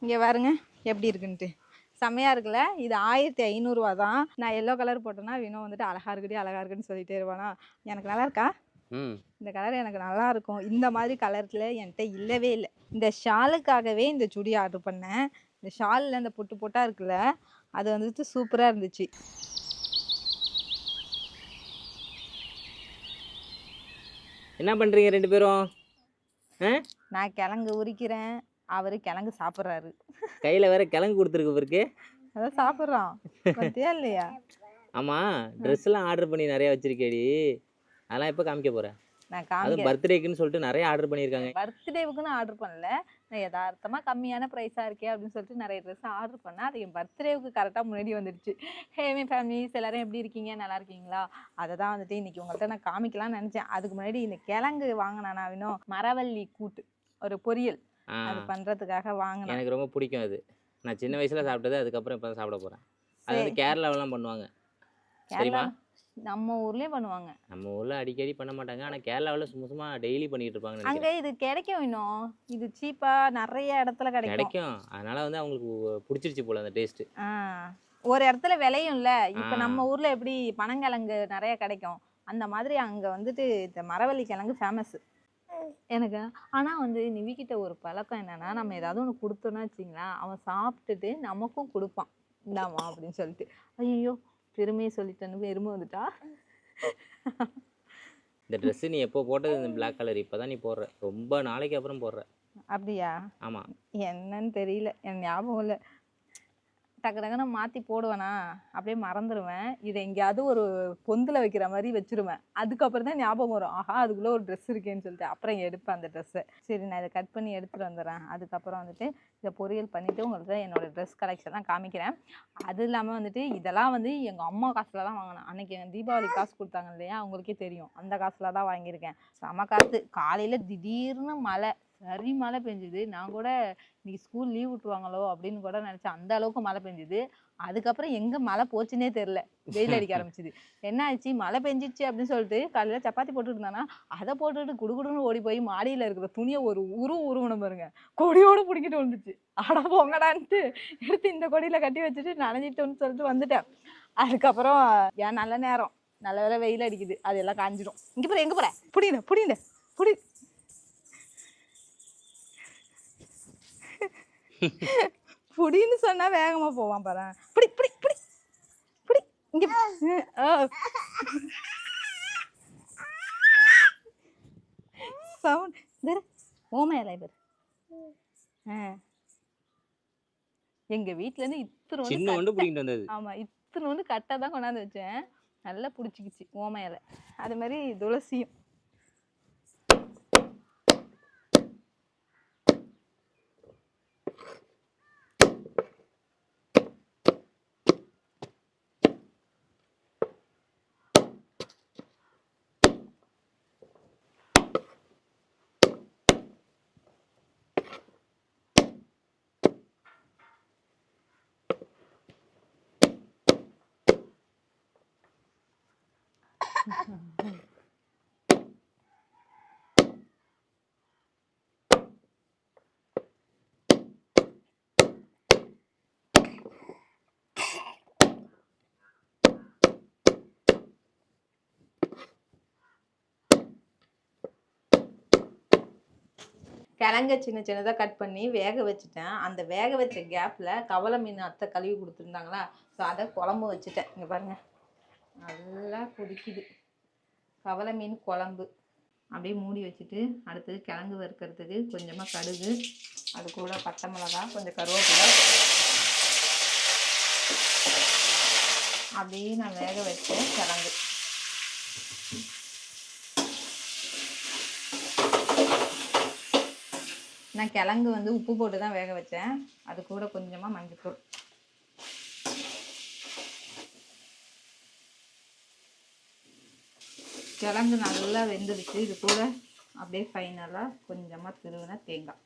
இங்கே பாருங்க எப்படி இருக்குன்ட்டு செம்மையாக இருக்குல்ல. இது 1500 தான். நான் எல்லோ கலர் போட்டேன்னா வினோ வந்துட்டு அழகா இருக்குன்னு சொல்லிட்டே இருவானா. எனக்கு நல்லா இருக்கா? இந்த கலர் எனக்கு நல்லா இருக்கும். இந்த மாதிரி கலர்ல என்கிட்ட இல்லவே இல்லை. இந்த ஷாலுக்காகவே இந்த சுடி ஆர்டர் பண்ணேன். இந்த ஷாலில் இந்த பொட்டு பொட்டாக இருக்குல்ல, அது வந்துட்டு சூப்பராக இருந்துச்சு. என்ன பண்ணுறீங்க ரெண்டு பேரும்? நான் கிழங்கு உரிக்கிறேன், அவரு கிழங்கு சாப்பிட்றாரு. கையில் வேற கிழங்கு கொடுத்துருக்கு பிறகு அதான் சாப்பிட்றான். பத்தியா இல்லையா? ஆமாம், ட்ரெஸ்லாம் ஆர்டர் பண்ணி நிறையா வச்சிருக்கேடி. அதெல்லாம் எப்போ காமிக்க போகிறேன்? அதுவும் பர்த்டேக்குன்னு சொல்லிட்டு நிறைய ஆர்டர் பண்ணியிருக்காங்க. பர்த்டேவுக்குன்னு ஆர்டர் பண்ணல, நான் யதார்த்தமாக கம்மியான ப்ரைஸாக இருக்கே அப்படின்னு சொல்லிட்டு நிறைய ட்ரெஸ் ஆர்டர் பண்ணேன். அது என் பர்த்டேவுக்கு கரெக்டாக முன்னாடி வந்துடுச்சு. ஹேமி ஃபேமிலிஸ் எல்லாரும் எப்படி இருக்கீங்க, நல்லா இருக்கீங்களா? அதை தான் வந்துட்டு இன்னைக்கு உங்கள்கிட்ட நான் காமிக்கலாம்னு நினச்சேன். அதுக்கு முன்னாடி இந்த கிழங்கு வாங்கினா வேணும், மரவள்ளி கூட்டு ஒரு பொரியல் அது பண்ணுறதுக்காக வாங்கினேன். எனக்கு ரொம்ப பிடிக்கும் அது. நான் சின்ன வயசில் சாப்பிட்டது, அதுக்கப்புறம் இப்போ தான் சாப்பிட போகிறேன். அது வந்து கேரளாவெலாம் பண்ணுவாங்க சரிம்மா? நம்ம ஊர்லயும் பண்ணுவாங்க. நம்ம ஊர்ல அடிக்கடி பண்ண மாட்டாங்க, ஆனா கேரளாவில் சும்மா டெய்லி பண்ணிட்டு இருப்பாங்க. அங்க இது கிடைக்கும், இன்னும் இது சீப்பா நிறைய இடத்துல கிடைக்கும். அதனால வந்து அவங்களுக்கு பிடிச்சிருச்சு போல அந்த டேஸ்ட். ஒரு இடத்துல விளையும் இல்ல. இப்ப நம்ம ஊர்ல எப்படி பனங்கிழங்கு நிறைய கிடைக்கும், அந்த மாதிரி அங்க வந்துட்டு இந்த மரவள்ளி கிழங்கு ஃபேமஸ் எனக்கு. ஆனா வந்து நிவிக்கிட்ட ஒரு பழக்கம் என்னன்னா, நம்ம ஏதாவது ஒன்று கொடுத்தோம்னா வச்சிங்களேன், அவன் சாப்பிட்டுட்டு நமக்கும் கொடுப்பான், இந்தாமா அப்படின்னு சொல்லிட்டு. ஐயோ பெருமையை சொல்லிட்டேன்னு எருமை வந்துட்டா. இந்த ட்ரெஸ் நீ எப்போ போட்டது? இந்த பிளாக் கலர் இப்போதான் நீ போடுற, ரொம்ப நாளைக்கு அப்புறம் போடுற. அப்படியா? ஆமா. என்னன்னு தெரியல, என் ஞாபகம் இல்லை. டக்கு டக்குன்னு மாற்றி போடுவேனா, அப்படியே மறந்துடுவேன். இதை எங்கேயாவது ஒரு பொந்தில் வைக்கிற மாதிரி வச்சுருவேன். அதுக்கப்புறம் தான் ஞாபகம் வரும், ஆஹா அதுக்குள்ளே ஒரு ட்ரெஸ் இருக்கேன்னு சொல்லிட்டு. அப்புறம் எடுப்பேன் அந்த ட்ரெஸ்ஸை. சரி நான் இதை கட் பண்ணி எடுத்துகிட்டு வந்துடுறேன். அதுக்கப்புறம் வந்துட்டு இதை பொரியல் பண்ணிவிட்டு உங்கள்கிட்ட என்னோடய ட்ரெஸ் கலெக்ஷன்லாம் காமிக்கிறேன். அது இல்லாமல் வந்துட்டு இதெல்லாம் வந்து எங்கள் அம்மா காசில் தான் வாங்கினேன். அன்றைக்கி எங்கள் தீபாவளி காசு கொடுத்தாங்க இல்லையா, அவங்களுக்கே தெரியும், அந்த காசில் தான் வாங்கியிருக்கேன். செம காசு. காலையில் திடீர்னு மழை, சரி மழை பெஞ்சுது. நான் கூட இன்னைக்கு ஸ்கூல் லீவ் விட்டுருவாங்களோ அப்படின்னு கூட நினச்சேன், அந்த அளவுக்கு மழை பெஞ்சுது. அதுக்கப்புறம் எங்கே மழை போச்சுன்னே தெரில, வெயில் அடிக்க ஆரம்பிச்சிது. என்ன ஆச்சு, மழை பெஞ்சிச்சு அப்படின்னு சொல்லிட்டு காலையில் சப்பாத்தி போட்டுட்டு இருந்தானா, அதை போட்டுட்டு குடுகுடுன்னு ஓடி போய் மாடியில் இருக்கிற துணியை ஒரு உருவணும் பாருங்க, கொடியோடு பிடிக்கிட்டு வந்துச்சு. அட போங்கடான்ட்டு எடுத்து இந்த கொடியில் கட்டி வச்சுட்டு நனைஞ்சிட்டோன்னு சொல்லிட்டு வந்துட்டேன். அதுக்கப்புறம் ஏன் நல்ல நேரம், நல்ல வேலை வெயில் அடிக்குது, அதெல்லாம் காஞ்சிடும். இங்கே போகிற எங்கே போகிற, புடி புடின்னு சொன்னா வேகமா போவான் பாரு. புடி புடி புடி புடி இங்க. சவுண்ட் வேற ஓமையலை பேர். எங்க வீட்ல இருந்து இத்தனோண்டு பிடிக்கிட்டு வந்தது. ஆமா, இத்தனோண்டு கட்டை தான் கொண்டாந்து வச்சேன், நல்லா பிடிச்சிக்கிச்சு ஓமையலை. அது மாதிரி துளசியும். கிழங்க சின்ன சின்னதாக கட் பண்ணி வேக வச்சுட்டேன். அந்த வேக வச்ச கேப்பில் கவலை மீன் அத்தை கழுவி கொடுத்துருந்தாங்களா, ஸோ அதை குழம்பு வச்சுட்டேன். இங்கே பாருங்கள் நல்லா கொதிக்குது. கவலை மீன் குழம்பு அப்படியே மூடி வச்சுட்டு, அடுத்தது கிழங்கு வறுக்கிறதுக்கு கொஞ்சமாக கடுகு, அது கூட பட்டை மிளகா, கொஞ்சம் கருவேப்பிலை, அப்படியே நான் வேக வச்சேன் கிழங்கு. நான் கிழங்கு வந்து உப்பு போட்டு தான் வேக வச்சேன். அது கூட கொஞ்சமாக மஞ்சள்தூள். கிழங்கு நல்லா வெந்துடுச்சு. இது கூட அப்படியே ஃபைனலாக கொஞ்சமாக திருவின தேங்காய்.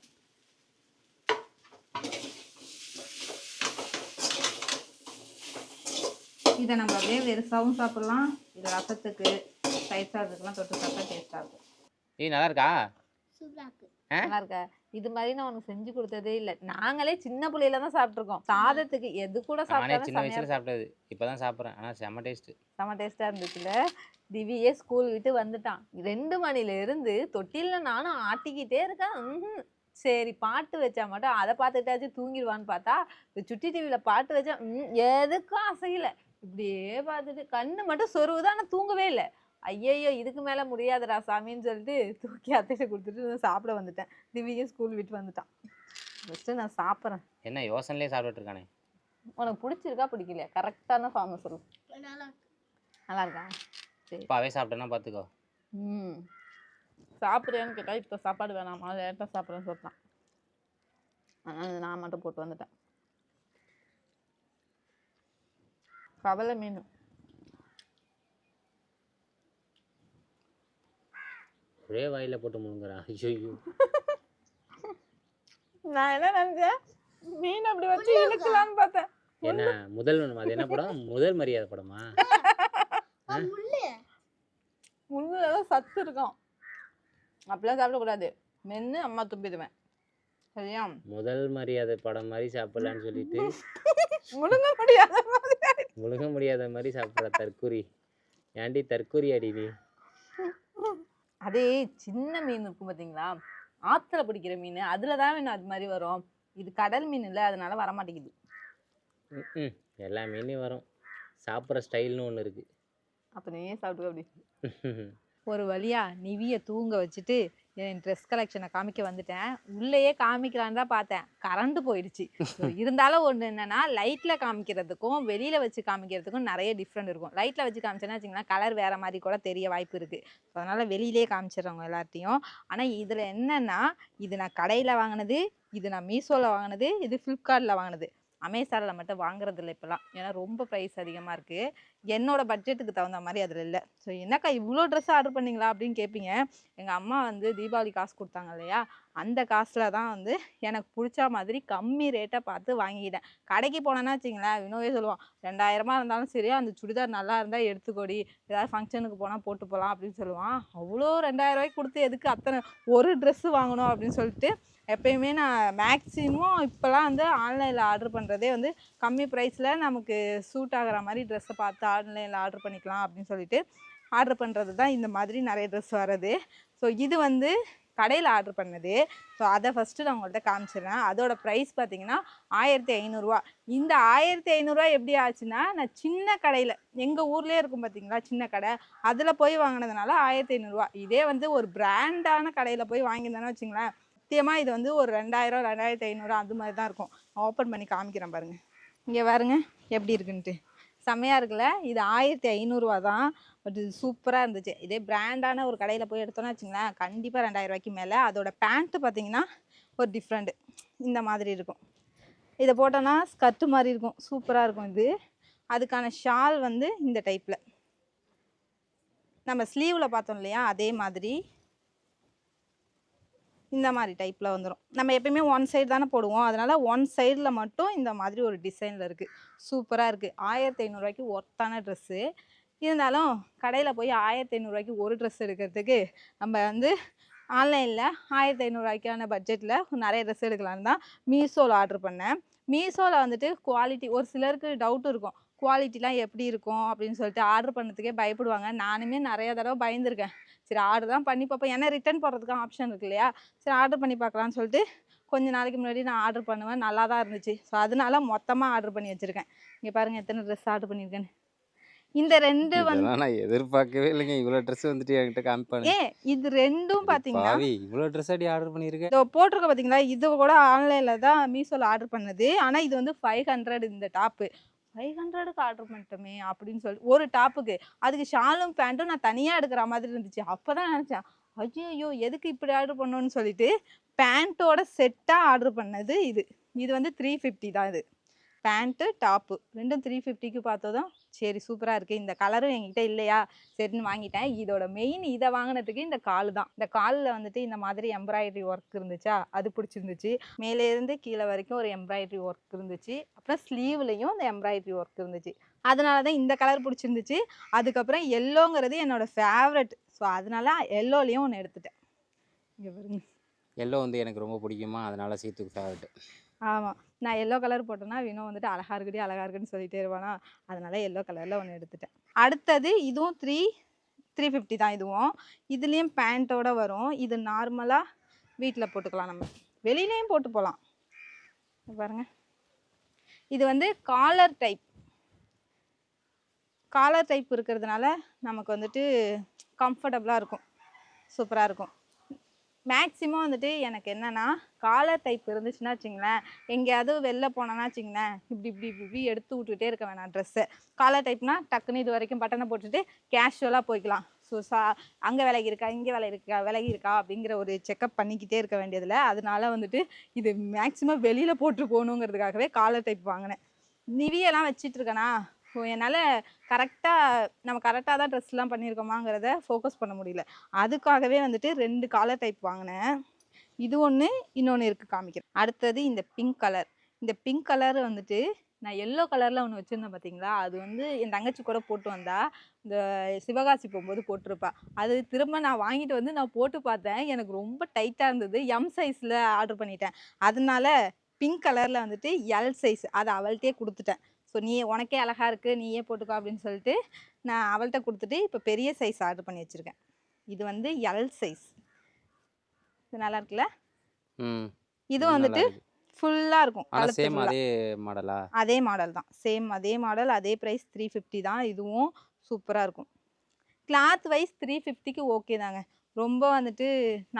இதை நம்ம அப்படியே வெறுசாவும் சாப்பிட்லாம், இது ரசத்துக்கு தயிர் சாதத்துக்குலாம் தொட்டு சாப்பிட்டா டேஸ்ட்டாக இருக்கும். நல்லா இருக்கா? சூப்பராக இருக்கு. நல்லா இருக்கா? இது மாதிரி நான் உனக்கு செஞ்சு கொடுத்ததே இல்ல. நாங்களே சின்ன பிள்ளையில தான் சாப்பிட்டுருக்கோம். சாதத்துக்கு எது கூட நானே சாப்பிட்டாலும் சின்ன செமையா வயசுல இருக்கும். சாப்பிட்டது இப்பதான் சாப்பிட்றேன். ஆனால் செம்ம டேஸ்ட். செம டேஸ்டா இருந்துச்சுல. திவியே ஸ்கூல் விட்டு வந்துட்டான். 2 மணில இருந்து தொட்டில்ல நானும் ஆட்டிக்கிட்டே இருக்கேன். சரி பாட்டு வச்சா மட்டும் அதை பார்த்துட்டாச்சும் தூங்கிடுவான்னு பார்த்தா இந்த சுட்டி டிவியில பாட்டு வச்சா எதுக்கும் அசையல. இப்படியே பார்த்துட்டு கண்ணு மட்டும் சொருவுதான், ஆனால் தூங்கவே இல்லை. ஐயையோ இதுக்கு மேல முடியாதுடா சாமின்னு சொல்லிட்டு தூக்கி அத்தைகிட்ட கொடுத்துட்டு நான் சாப்பிட வந்துட்டேன். திவியும் ஸ்கூல் விட்டு வந்துட்டான். ஃபஸ்ட்டு நான் சாப்பிட்றேன். என்ன யோசனையிலே சாப்பிட்டுட்டு இருக்கானே. உனக்கு பிடிச்சிருக்கா பிடிக்கலையா? கரெக்டான ஃபார்மை சொல்லு. நல்லா இருக்கா? சரி அப்பாவே சாப்பிட்டேன்னா பார்த்துக்கோ. சாப்பிட்றியான்னு கேட்டா இப்போ சாப்பாடு வேணாமா லேட்டாக சாப்பிட்றேன்னு சொல்லிட்டான். அதனால் நான் மட்டும் போட்டு வந்துட்டேன். கவலை மீன் ஒரே வாயில போட்டு முழுங்குறா. ஐயோ நான் என்ன நினைச்சேன், மீன் அப்படி வச்சு இழுக்கலான்னு பார்த்தேன். என்ன அது என்ன படம்? முதல் மரியாதை படமா? முள்ளுலதான் சத்து இருக்கும். அப்படிலாம் சாப்பிடக்கூடாது. மென்று அம்மா துப்பிடுவேன். சரியா? முதல் மரியாதை படம் மாதிரி சாப்பிடலான்னு சொல்லிட்டு முழுங்க முடியாத மாதிரி சாப்பிட்ற தற்கூரி. ஏன்டி தற்கூரி அடி நீ? அதே சின்ன மீன் இருக்கும் பார்த்தீங்களா, ஆற்றுல பிடிக்கிற மீன், அதில் தான் வேணும் அது மாதிரி வரும். இது கடல் மீன் இல்லை, அதனால வரமாட்டேங்குது. எல்லா மீனையும் வரும். சாப்பிட்ற ஸ்டைல்னு ஒன்று இருக்குது. அப்போ நீயே சாப்பிட்டு அப்படி. ஒரு வழியா நிவியை தூங்க வச்சுட்டு என் ட்ரெஸ் கலெக்ஷனை காமிக்க வந்துட்டேன். உள்ளேயே காமிக்கலான்னு தான் பார்த்தேன், கரண்ட் போயிடுச்சு. இருந்தாலும் ஒன்று என்னன்னா, லைட்டில் காமிக்கிறதுக்கும் வெளியில் வச்சு காமிக்கிறதுக்கும் நிறைய டிஃப்ரெண்ட் இருக்கும். லைட்டில் வச்சு காமிச்சேன்னா வச்சுங்களேன் கலர் வேறு மாதிரி கூட தெரிய வாய்ப்பு இருக்குது. ஸோ அதனால் வெளியிலே காமிச்சிடுறவங்க எல்லாத்தையும். ஆனால் இதில் என்னென்னா, இது நான் கடையில் வாங்கினது, இது நான் மீஷோவில் வாங்கினது, இது ஃப்ளிப்கார்ட்டில் வாங்கினது. அமேசானில் மட்டும் வாங்குறது இல்லை இப்போலாம், ஏன்னா ரொம்ப ப்ரைஸ் அதிகமாக இருக்குது. என்னோட பட்ஜெட்டுக்கு தகுந்த மாதிரி அதில் இல்லை. ஸோ என்னக்கா இவ்வளோ ட்ரெஸ் ஆர்டர் பண்ணிங்களா அப்படின்னு கேட்பீங்க. எங்கள் அம்மா வந்து தீபாவளி காசு கொடுத்தாங்க இல்லையா, அந்த காசில் தான் வந்து எனக்கு பிடிச்ச மாதிரி கம்மி ரேட்டை பார்த்து வாங்கிக்கிட்டேன். கடைக்கு போனேன்னா வச்சிங்களேன், வினோவே சொல்லுவான், 2000 இருந்தாலும் சரி அந்த சுடிதார் நல்லா இருந்தால் எடுத்துக்கொடி, ஏதாவது ஃபங்க்ஷனுக்கு போனால் போட்டு போகலாம் அப்படின்னு சொல்லுவான். அவ்வளோ 2000 கொடுத்து எதுக்கு அத்தனை ஒரு ட்ரெஸ்ஸு வாங்கணும் அப்படின்னு சொல்லிட்டு எப்பயுமே நான் மேக்ஸிமம் இப்போலாம் வந்து ஆன்லைனில் ஆர்டர் பண்ணுறதே வந்து கம்மி ப்ரைஸில் நமக்கு சூட் ஆகிற மாதிரி ட்ரெஸ்ஸை பார்த்து ஆன்லைனில் ஆர்டர் பண்ணிக்கலாம் அப்படின்னு சொல்லிட்டு ஆர்டர் பண்ணுறது தான் இந்த மாதிரி நிறைய ட்ரெஸ் வர்றது. ஸோ இது வந்து கடையில் ஆர்டர் பண்ணது. ஸோ அதை ஃபஸ்ட்டு நான் உங்கள்கிட்ட காமிச்சிடுறேன். அதோட ப்ரைஸ் பார்த்தீங்கன்னா 1500 இந்த 1500 எப்படி ஆச்சுன்னா, நான் சின்ன கடையில் எங்கள் ஊர்லேயே இருக்கும் பார்த்தீங்களா சின்ன கடை, அதில் போய் வாங்கினதுனால 1500. இதே வந்து ஒரு பிராண்டான கடையில் போய் வாங்கியிருந்தேன்னு வச்சுங்களேன், சத்தியமாக இது வந்து ஒரு 2000 2500 அது மாதிரி தான் இருக்கும். ஓப்பன் பண்ணி காமிக்கிறேன் பாருங்கள். இங்கே பாருங்க எப்படி இருக்குன்ட்டு, செம்மையாக இருக்குல்ல. இது 1500 தான். பட் இது சூப்பராக இருந்துச்சு. இதே பிராண்டான ஒரு கடையில் போய் எடுத்தோன்னா வச்சுங்களேன், கண்டிப்பாக 2000 மேலே. அதோட பேண்ட்டு பார்த்தீங்கன்னா ஒரு டிஃப்ரெண்ட்டு இந்த மாதிரி இருக்கும். இதை போட்டோன்னா ஸ்கர்ட்டு மாதிரி இருக்கும், சூப்பராக இருக்கும் இது. அதுக்கான ஷால் வந்து இந்த டைப்பில் நம்ம ஸ்லீவில் பார்த்தோம் இல்லையா, அதே மாதிரி இந்த மாதிரி டைப்பில் வந்துடும். நம்ம எப்பயுமே ஒன் சைடு தானே போடுவோம், அதனால் ஒன் சைடில் மட்டும் இந்த மாதிரி ஒரு டிசைனில் இருக்குது. சூப்பராக இருக்குது. 1500 ஒர்த்தான ட்ரெஸ்ஸு. இருந்தாலும் கடையில் போய் 1500 ஒரு ட்ரெஸ் எடுக்கிறதுக்கு நம்ம வந்து ஆன்லைனில் 1500 பட்ஜெட்டில் நிறைய ட்ரெஸ் எடுக்கலான்னு தான் மீஷோவில் ஆர்டர் பண்ணேன். மீஷோவில் வந்துட்டு குவாலிட்டி ஒரு சிலருக்கு டவுட் இருக்கும், குவாலிட்டிலாம் எப்படி இருக்கும் அப்படின்னு சொல்லிட்டு ஆர்டர் பண்ணதுக்கே பயப்படுவாங்க. நானுமே நிறைய தடவை பயந்துருக்கேன். சரி ஆர்டர் தான் பண்ணி பார்ப்பேன், ஏன்னா ரிட்டன் போடுறதுக்கு ஆப்ஷன் இருக்கு இல்லையா. சரி ஆர்டர் பண்ணி பார்க்கலான்னு சொல்லிட்டு கொஞ்சம் நாளைக்கு முன்னாடி நான் ஆர்டர் பண்ணுவேன், நல்லா தான் இருந்துச்சு. ஸோ அதனால மொத்தமாக ஆர்டர் பண்ணி வச்சுருக்கேன். இங்கே பாருங்கள் எத்தனை ட்ரெஸ் ஆர்டர் பண்ணியிருக்கேன்னு. இந்த 2 வந்து நான் எதிர்பார்க்கவே இல்லைங்க, இவ்வளோ ட்ரெஸ் வந்துட்டு என்கிட்ட காமிப்பாங்க. இது 2ம் பார்த்தீங்கன்னா இவ்வளோ ட்ரெஸ் அடி ஆர்டர் பண்ணியிருக்கேன். இதோ போட்டிருக்க பார்த்தீங்களா, இது கூட ஆன்லைனில் தான் மீஷோவில் ஆர்டர் பண்ணது. ஆனால் இது வந்து 500 இந்த டாப்பு. 500க்கு ஆர்டர் பண்ணிட்டோமே அப்படின்னு சொல்லிட்டு ஒரு டாப்புக்கு, அதுக்கு ஷாலும் பேண்ட்டும் நான் தனியாக எடுக்கிற மாதிரி இருந்துச்சு. அப்போ தான் நினச்சேன், ஐயோ எதுக்கு இப்படி ஆர்டர் பண்ணோன்னு சொல்லிட்டு பேண்ட்டோட செட்டாக ஆர்டர் பண்ணது இது. இது வந்து 350 தான். இது பேண்ட்டு டாப்பு ரெண்டும் 350க்கு பார்த்ததும் சரி சூப்பராக இருக்குது. இந்த கலரும் என்கிட்ட இல்லையா, சரின்னு வாங்கிட்டேன். இதோட மெயின் இதை வாங்கினதுக்கு இந்த கால் தான். இந்த காலில் வந்துட்டு இந்த மாதிரி எம்ப்ராய்டரி ஒர்க் இருந்துச்சா, அது பிடிச்சிருந்துச்சு. மேலேருந்து கீழே வரைக்கும் ஒரு எம்ப்ராய்டரி ஒர்க் இருந்துச்சு. அப்புறம் ஸ்லீவ்லேயும் இந்த எம்ப்ராய்டரி ஒர்க் இருந்துச்சு. அதனால தான் இந்த கலர் பிடிச்சிருந்துச்சு. அதுக்கப்புறம் எல்லோங்கிறது என்னோடய ஃபேவரட். ஸோ அதனால எல்லோலேயும் ஒன்று எடுத்துட்டேன். இங்கே பாருங்க, எல்லோ வந்து எனக்கு ரொம்ப பிடிக்குமா, அதனால சீத்துக்கு ஃபேவரட். ஆமாம், நான் எல்லோ கலர் போட்டேன்னா வினோ வந்துட்டு அழகா இருக்குடி அழகா இருக்குன்னு சொல்லிட்டே இருவானா, அதனால எல்லோ கலரில் ஒன்று எடுத்துட்டேன். அடுத்தது இதுவும் 350 தான். இதுலேயும் பேண்ட்டோட வரும். இது நார்மலாக வீட்டில் போட்டுக்கலாம், நம்ம வெளியிலையும் போட்டு போகலாம். பாருங்க, இது வந்து காலர் டைப் இருக்கிறதுனால நமக்கு வந்துட்டு கம்ஃபர்டபுளாக இருக்கும், சூப்பராக இருக்கும். மேக்ஸிமம் வந்துட்டு எனக்கு என்னென்னா காலர் டைப் இருந்துச்சுன்னா வச்சுங்களேன், எங்கேயாவது வெளில போனோன்னா வச்சுங்களேன், இப்படி எடுத்து விட்டுக்கிட்டே இருக்க வேணாம் ட்ரெஸ்ஸை. காலர் டைப்னால் டக்குன்னு இது வரைக்கும் பட்டனை போட்டுட்டு கேஷுவலாக போய்க்கலாம். ஸோ அங்கே விலகி இருக்கா இங்கே விலகி இருக்கா அப்படிங்கிற ஒரு செக்கப் பண்ணிக்கிட்டே இருக்க வேண்டியதில்லை. அதனால வந்துட்டு இது மேக்ஸிமம் வெளியில் போட்டு போகணுங்கிறதுக்காகவே காலர் டைப் வாங்கினேன். நிவியெல்லாம் வச்சிட்டு இருக்கேனா, ஸோ என்னால் நம்ம கரெக்டாக தான் ட்ரெஸ்லாம் பண்ணியிருக்கோமாங்கிறத ஃபோக்கஸ் பண்ண முடியல. அதுக்காகவே வந்துட்டு 2 காலர் டைப் வாங்கினேன். இது ஒன்று, இன்னொன்று இருக்குது காமிக்கிறேன். அடுத்தது இந்த பிங்க் கலர் வந்துட்டு நான் எல்லோ கலரில் ஒன்று வச்சுருந்தேன் பார்த்தீங்களா, அது வந்து என் தங்கச்சி கூட போட்டு வந்தா, இந்த சிவகாசி போகும்போது போட்டிருப்பா. அது திரும்ப நான் வாங்கிட்டு வந்து நான் போட்டு பார்த்தேன், எனக்கு ரொம்ப டைட்டாக இருந்தது. எம் சைஸில் ஆர்டர் பண்ணிட்டேன். அதனால பிங்க் கலரில் வந்துட்டு எல் சைஸ் அதை அவள்கிட்டே கொடுத்துட்டேன். ஸோ உனக்கே அழகாக இருக்குது, நீயே போட்டுக்கோ அப்படின்னு சொல்லிட்டு நான் அவள்கிட்ட கொடுத்துட்டு இப்போ பெரிய சைஸ் ஆர்டர் பண்ணி வச்சுருக்கேன். இது வந்து எல் சைஸ். இது நல்லா இருக்குல்ல? இது வந்துட்டு ஃபுல்லாக இருக்கும். சேம் அதே மாடலா? அதே மாடல் தான், சேம் அதே மாடல், அதே ப்ரைஸ் 350 தான். இதுவும் சூப்பராக இருக்கும். கிளாத் வைஸ் 350க்கு ஓகே தாங்க, ரொம்ப வந்துட்டு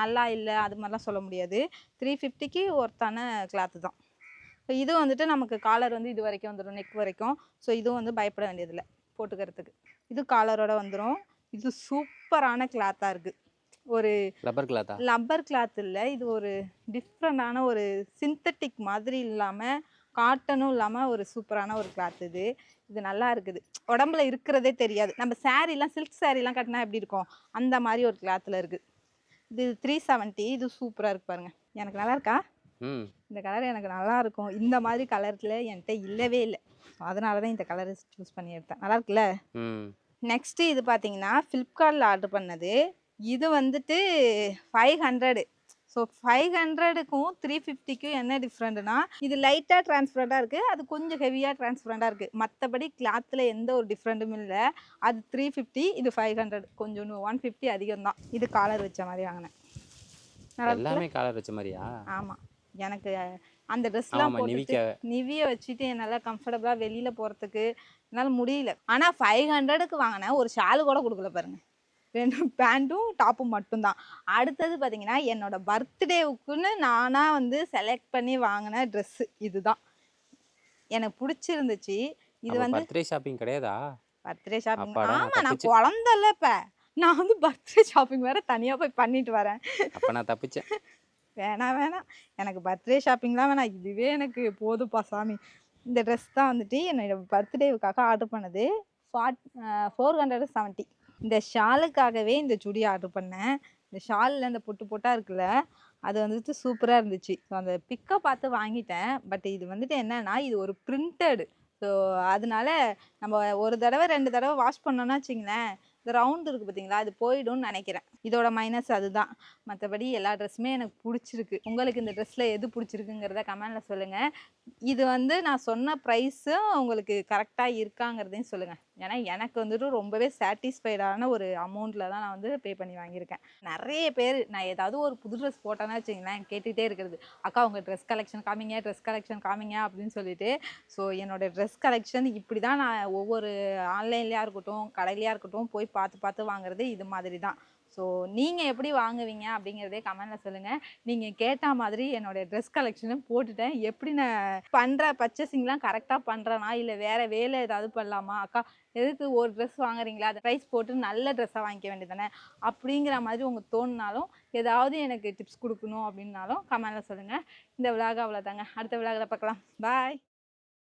நல்லா இல்லை அது மாதிரிலாம் சொல்ல முடியாது. 350க்கு ஒர்த்தான கிளாத்து தான். ஸோ இது வந்துட்டு நமக்கு காலர் வந்து இது வரைக்கும் வந்துடும், நெக் வரைக்கும். ஸோ இதுவும் வந்து பயப்பட வேண்டியதில்லை போட்டுக்கிறதுக்கு. இது காலரோட வந்துடும். இது சூப்பரான கிளாத்தாக இருக்குது. ஒரு லப்பர் கிளாத் இல்லை, இது ஒரு டிஃப்ரெண்டான ஒரு சிந்தட்டிக் மாதிரி இல்லாமல் காட்டனும் இல்லாமல் ஒரு சூப்பரான ஒரு கிளாத். இது நல்லா இருக்குது, உடம்புல இருக்கிறதே தெரியாது. நம்ம சாரீலாம் சில்க் சாரீலாம் கட்டினா எப்படி இருக்கும் அந்த மாதிரி ஒரு கிளாத்தில் இருக்குது. இது 370. இது சூப்பராக இருக்கு பாருங்க. எனக்கு நல்லா இருக்கா? இந்த கலர் எனக்கு நல்லா இருக்கும். இந்த மாதிரி கலர்ல என்கிட்ட இல்லவே இல்லை, அதனால தான் இந்த கலரை சூஸ் பண்ணி எடுத்தேன். நல்லா இருக்குல்ல? நெக்ஸ்ட்டு இது பார்த்தீங்கன்னா ஃப்ளிப்கார்ட்டில் ஆர்டர் பண்ணது. இது வந்துட்டு 500. ஸோ 500க்கும் 350க்கும் என்ன டிஃப்ரெண்ட்னா, இது லைட்டாக டிரான்ஸ்பரண்ட்டாக இருக்குது, அது கொஞ்சம் ஹெவியாக டிரான்ஸ்பரண்ட்டாக இருக்குது. மற்றபடி கிளாத்தில் எந்த ஒரு டிஃப்ரெண்ட்டும் இல்லை. அது 350, இது 500, கொஞ்சம் 150 அதிகம் தான். இது காலர் வச்ச மாதிரி வாங்கினேன். எல்லாமே காலர் வச்ச மாதிரியா? ஆமாம், எனக்கு அந்த ட்ரெஸ்லாம் போட்டுட்டு நிவியை வச்சுட்டு என்னால் கம்ஃபர்டபுளாக வெளியில் போகிறதுக்கு என்னால் முடியல. ஆனால் 500க்கு வாங்கினேன், ஒரு ஷாலு கூட கொடுக்கல பாருங்கள், 2 பேண்ட்டும் டாப்பும் மட்டும்தான். அடுத்தது பார்த்தீங்கன்னா என்னோட பர்த்டேவுக்குன்னு நானாக வந்து செலக்ட் பண்ணி வாங்கின ட்ரெஸ்ஸு இதுதான். எனக்கு பிடிச்சிருந்துச்சு. இது வந்து பர்த்டே ஷாப்பிங் கிடையாதா? பர்த்டே ஷாப்பிங் ஆமாம், நான் குழந்தைல இப்போ நான் வந்து பர்த்டே ஷாப்பிங் வேறு தனியாக போய் பண்ணிட்டு வரேன். அப்போ நான் தப்பிச்சேன். வேணாம், எனக்கு பர்த்டே ஷாப்பிங்லாம் வேணாம், இதுவே எனக்கு போதுப்பா சாமி. இந்த ட்ரெஸ் தான் வந்துட்டு என்னோட பர்த்டேவுக்காக ஆர்டர் பண்ணது. 470. இந்த ஷாலுக்காகவே இந்த சுடி ஆர்டர் பண்ணேன். இந்த ஷாலில் இந்த பொட்டாக இருக்குல்ல, அது வந்துட்டு சூப்பராக இருந்துச்சு. ஸோ அந்த பிக்கை பார்த்து வாங்கிட்டேன். பட் இது வந்துட்டு என்னன்னா, இது ஒரு பிரிண்டடு. ஸோ அதனால நம்ம ஒரு தடவை 2 தடவை வாஷ் பண்ணோன்னா வச்சிங்களேன், இந்த ரவுண்டு இருக்குது பார்த்தீங்களா, அது போயிடும்னு நினைக்கிறேன். இதோட மைனஸ் அதுதான். மற்றபடி எல்லா ட்ரெஸ்ஸுமே எனக்கு பிடிச்சிருக்கு. உங்களுக்கு இந்த ட்ரெஸ்ஸில் எது பிடிச்சிருக்குங்கிறத கமெண்டில் சொல்லுங்கள். இது வந்து நான் சொன்ன ப்ரைஸும் உங்களுக்கு கரெக்டாக இருக்காங்கிறதையும் சொல்லுங்கள். ஏன்னா எனக்கு வந்துட்டு ரொம்பவே சாட்டிஸ்ஃபைடான ஒரு அமௌண்ட்டில் தான் நான் வந்து பே பண்ணி வாங்கியிருக்கேன். நிறைய பேர் நான் ஏதாவது ஒரு புது ட்ரெஸ் போட்டேன்னா வச்சுங்களேன், கேட்டுகிட்டே இருக்கிறது, அக்கா உங்கள் ட்ரெஸ் கலெக்ஷன் காமிங்க அப்படின்னு சொல்லிட்டு. ஸோ என்னோடய ட்ரெஸ் கலெக்ஷன் இப்படி தான். நான் ஒவ்வொரு ஆன்லைன்லேயா இருக்கட்டும், கடையிலையாக இருக்கட்டும், போய் பார்த்து வாங்குறது இது மாதிரி தான். ஸோ நீங்கள் எப்படி வாங்குவீங்க அப்படிங்கிறதே கமெண்டில் சொல்லுங்கள். நீங்கள் கேட்ட மாதிரி என்னோடய ட்ரெஸ் கலெக்ஷனும் போட்டுட்டேன். எப்படி நான் பண்ணுற பர்ச்சேசிங்லாம் கரெக்டாக பண்ணுறேனா, இல்லை வேறு வேலை ஏதாவது பண்ணலாமா, அக்கா எதுக்கு ஒரு ட்ரெஸ் வாங்குறீங்களா, அதை ப்ரைஸ் போட்டு நல்ல ட்ரெஸ்ஸாக வாங்கிக்க வேண்டியதானே அப்படிங்கிற மாதிரி உங்களுக்கு தோணுனாலும், ஏதாவது எனக்கு டிப்ஸ் கொடுக்கணும் அப்படின்னாலும் கமெண்டில் சொல்லுங்கள். இந்த விலாக் அவ்வளோதாங்க. அடுத்த விலாகில் பார்க்கலாம். பாய்.